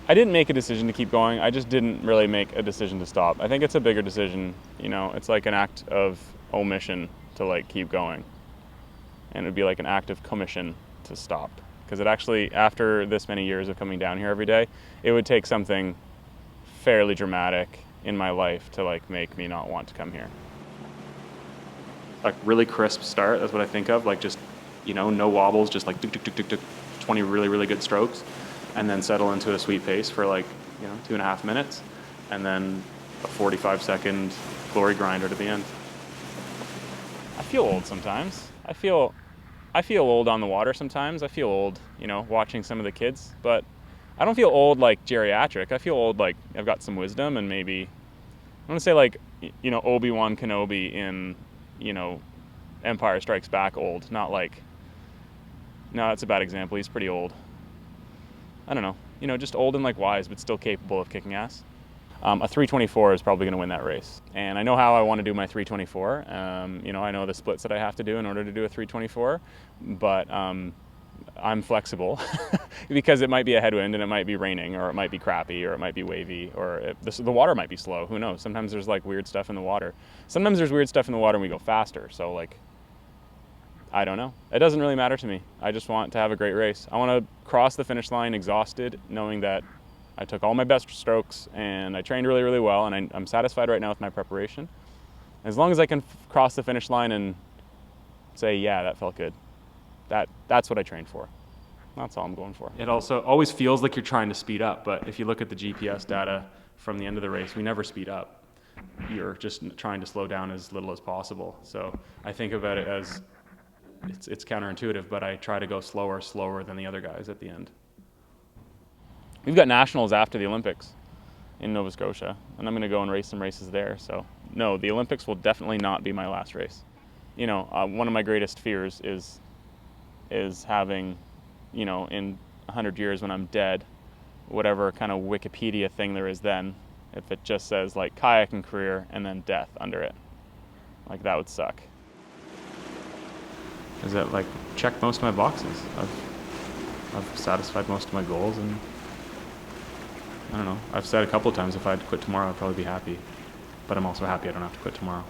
I didn't make a decision to keep going. I just didn't really make a decision to stop. I think it's a bigger decision. You know, it's like an act of omission to like keep going. And it would be like an act of commission to stop. Because it actually, after this many years of coming down here every day, it would take something fairly dramatic in my life to like make me not want to come here. Like really crisp start, that's what I think of. Like just, you know, no wobbles, just like 20 really, really good strokes. And then settle into a sweet pace for like, you know, 2.5 minutes. And then a 45-second glory grinder to the end. I feel old sometimes. I feel old on the water sometimes. I feel old, you know, watching some of the kids. But I don't feel old like geriatric. I feel old like I've got some wisdom and maybe, I want to say like, you know, Obi-Wan Kenobi in, you know, Empire Strikes Back old. Not like, no, that's a bad example. He's pretty old. I don't know, you know, just old and like wise, but still capable of kicking ass. A 324 is probably going to win that race. And I know how I want to do my 324. You know, I know the splits that I have to do in order to do a 324, but I'm flexible because it might be a headwind and it might be raining or it might be crappy or it might be wavy or the water might be slow. Who knows? Sometimes there's like weird stuff in the water. Sometimes there's weird stuff in the water and we go faster. So like, I don't know. It doesn't really matter to me. I just want to have a great race. I want to cross the finish line exhausted, knowing that I took all my best strokes and I trained really, really well, and I'm satisfied right now with my preparation. As long as I can cross the finish line and say, yeah, that felt good. That's what I trained for. That's all I'm going for. It also always feels like you're trying to speed up, but if you look at the GPS data from the end of the race, we never speed up. You're just trying to slow down as little as possible. So I think about it as it's counterintuitive, but I try to go slower than the other guys at the end. We've got nationals after the Olympics in Nova Scotia, and I'm going to go and race some races there. So no, the Olympics will definitely not be my last race. You know, one of my greatest fears is having, you know, in 100 years when I'm dead, whatever kind of Wikipedia thing there is then, if it just says like kayaking career and then death under it, like that would suck. Is that like checked most of my boxes. I've satisfied most of my goals, and I don't know. I've said a couple of times if I had to quit tomorrow, I'd probably be happy. But I'm also happy I don't have to quit tomorrow.